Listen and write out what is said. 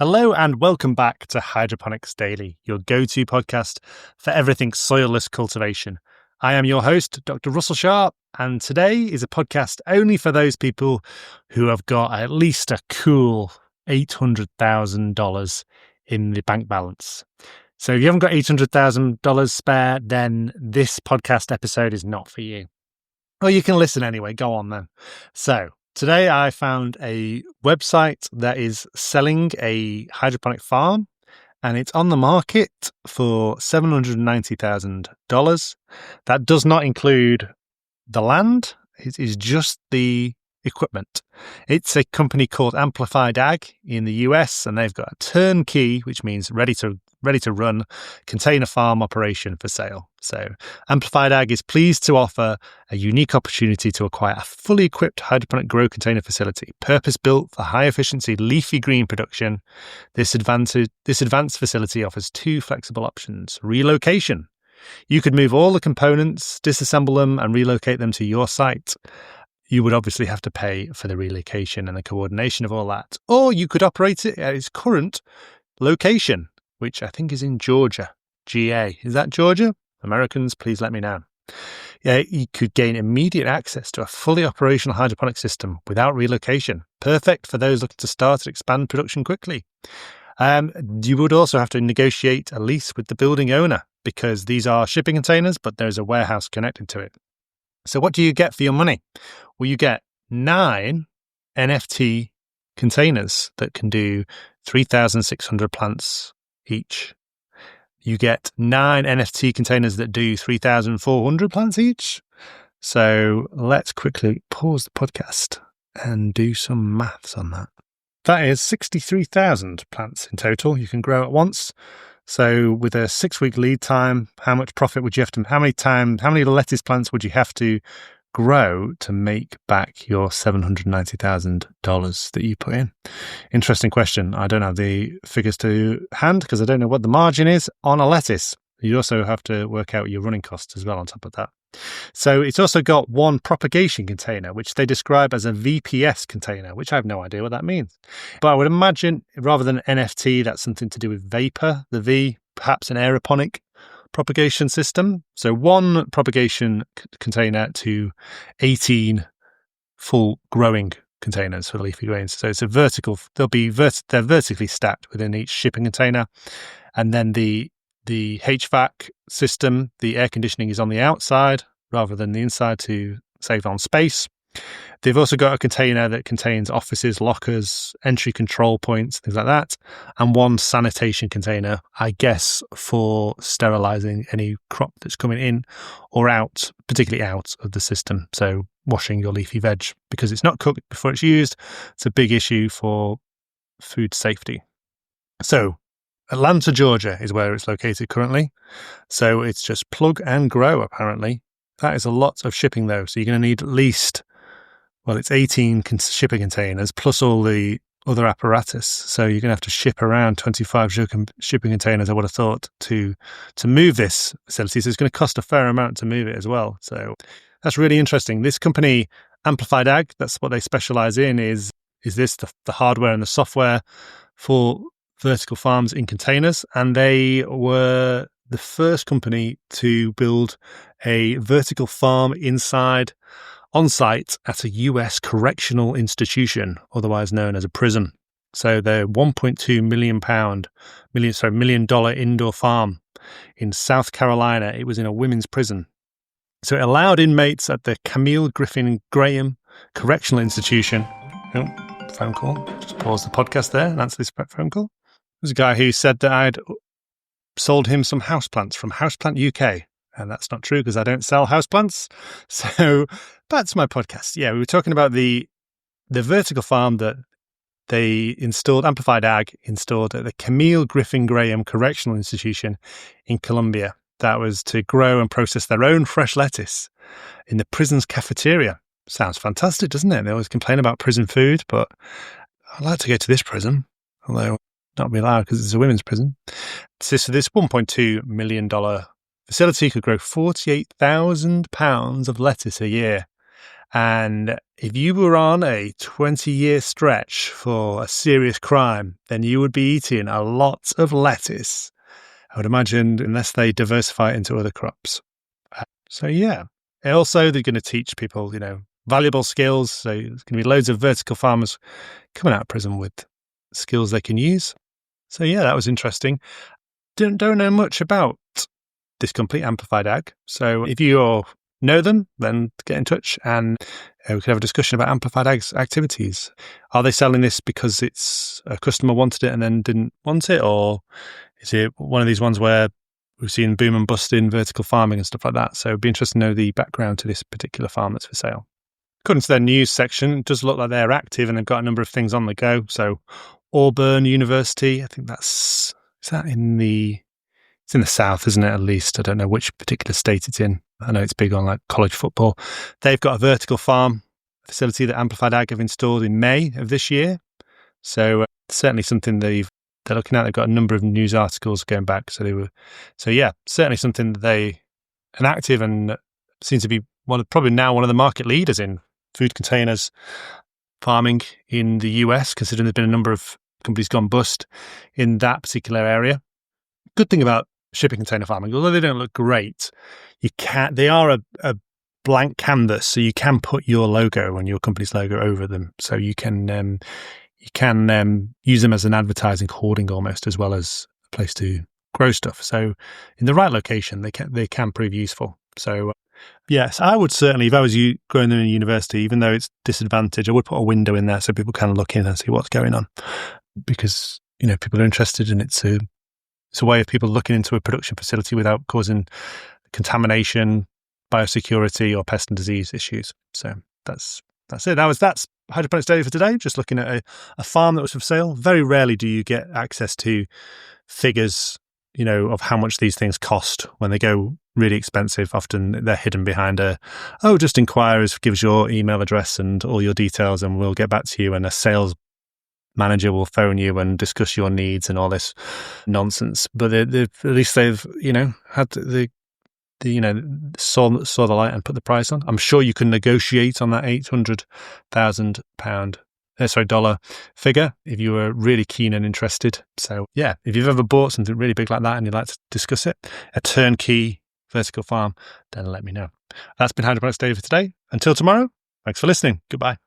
Hello and welcome back to Hydroponics Daily, your go-to podcast for everything soilless cultivation. I am your host, Dr. Russell Sharp, and today is a podcast only for those people who have got at least a cool $800,000 in the bank balance. So if you haven't got $800,000 spare, then this podcast episode is not for you. Or you can listen anyway, go on then. So today I found a website that is selling a hydroponic farm, and it's on the market for $790,000. That does not include the land. It is just the equipment. It's a company called Amplified Ag in the US, and they've got a turnkey, which means ready to run container farm operation for sale. So Amplified Ag is pleased to offer a unique opportunity to acquire a fully equipped hydroponic grow container facility, purpose-built for high-efficiency leafy green production. This advanced facility offers two flexible options. Relocation. You could move all the components, disassemble them, and relocate them to your site. You would obviously have to pay for the relocation and the coordination of all that. Or you could operate it at its current location, which I think is in Georgia. GA. Is that Georgia? Americans, please let me know. Yeah, you could gain immediate access to a fully operational hydroponic system without relocation. Perfect for those looking to start and expand production quickly. You would also have to negotiate a lease with the building owner because these are shipping containers, but there's a warehouse connected to it. So what do you get for your money? Well, you get 9 NFT containers that can do 3,600 plants each. You get 9 NFT containers that do 3,400 plants each. So let's quickly pause the podcast and do some maths on that. That is 63,000 plants in total you can grow at once. So with a 6-week lead time, how much profit would you have to, how many lettuce plants would you have to grow to make back your $790,000 that you put in? Interesting question. I don't have the figures to hand because I don't know what the margin is on a lettuce. You also have to work out your running costs as well on top of that. So it's also got one propagation container, which they describe as a VPS container, which I have no idea what that means. But I would imagine rather than NFT, that's something to do with vapor. The V, perhaps an aeroponic propagation system. So one propagation container to 18 full growing containers for leafy greens. So it's a vertical, they're vertically stacked within each shipping container. And then the HVAC system, the air conditioning is on the outside rather than the inside to save on space. They've also got a container that contains offices, lockers, entry control points, things like that, and one sanitation container, I guess, for sterilizing any crop that's coming in or out, particularly out of the system. So washing your leafy veg because it's not cooked before it's used. It's a big issue for food safety. So Atlanta, Georgia is where it's located currently. So it's just plug and grow, apparently. That is a lot of shipping, though. So you're going to need at least, well, it's 18 shipping containers plus all the other apparatus. So you're going to have to ship around 25 shipping containers, I would have thought, to move this facility. So it's going to cost a fair amount to move it as well. So that's really interesting. This company, Amplified Ag, that's what they specialize in, is this the hardware and the software for vertical farms in containers, and they were the first company to build a vertical farm on site at a US correctional institution, otherwise known as a prison. So the $1.2 million indoor farm in South Carolina, it was in a women's prison. So it allowed inmates at the Camille Griffin Graham Correctional Institution. Oh, phone call. Just pause the podcast there and answer this phone call. There's a guy who said that I'd sold him some houseplants from Houseplant UK. And that's not true because I don't sell houseplants. So back to my podcast. Yeah, we were talking about the vertical farm that they installed, Amplified Ag installed at the Camille Griffin Graham Correctional Institution in Colombia. That was to grow and process their own fresh lettuce in the prison's cafeteria. Sounds fantastic, doesn't it? They always complain about prison food, but I'd like to go to this prison, although not be allowed because it's a women's prison. So this $1.2 million facility could grow 48,000 pounds of lettuce a year. And if you were on a 20-year stretch for a serious crime, then you would be eating a lot of lettuce, I would imagine, unless they diversify into other crops. So yeah. Also, they're going to teach people, valuable skills. So there's going to be loads of vertical farmers coming out of prison with skills they can use. So yeah, that was interesting. Don't know much about this complete amplified ag. So if you know them, then get in touch and we could have a discussion about amplified ag's activities. Are they selling this because it's a customer wanted it and then didn't want it? Or is it one of these ones where we've seen boom and bust in vertical farming and stuff like that? So it'd be interesting to know the background to this particular farm that's for sale. According to their news section, it does look like they're active and they've got a number of things on the go. So Auburn University, I think is that it's in the south, isn't it, at least? I don't know which particular state it's in. I know it's big on like college football. They've got a vertical farm facility that Amplified Ag have installed in May of this year. So certainly something they're looking at. They've got a number of news articles going back. So yeah, certainly something that they are active and seem to be probably now one of the market leaders in food containers farming in the US, considering there's been a number of companies gone bust in that particular area. Good thing about shipping container farming, although they don't look great, they are a blank canvas, so you can put your logo and your company's logo over them. So you can use them as an advertising hoarding almost, as well as a place to grow stuff. So in the right location, they can prove useful. So yes, I would certainly, if I was you growing them in a university, even though it's disadvantaged, I would put a window in there so people can look in and see what's going on, because people are interested, and it's a way of people looking into a production facility without causing contamination, biosecurity, or pest and disease issues. So that's it. That's Hydroponics Daily for today. Just looking at a farm that was for sale. Very rarely do you get access to figures, of how much these things cost when they go really expensive. Often they're hidden behind just inquire, gives your email address and all your details, and we'll get back to you. And a sales manager will phone you and discuss your needs and all this nonsense. But at least they've had saw the light and put the price on. I'm sure you can negotiate on that $800,000 figure if you were really keen and interested. So yeah, if you've ever bought something really big like that and you'd like to discuss it, a turnkey vertical farm, then let me know. That's been Hydroponics Daily for today. Until tomorrow, thanks for listening. Goodbye.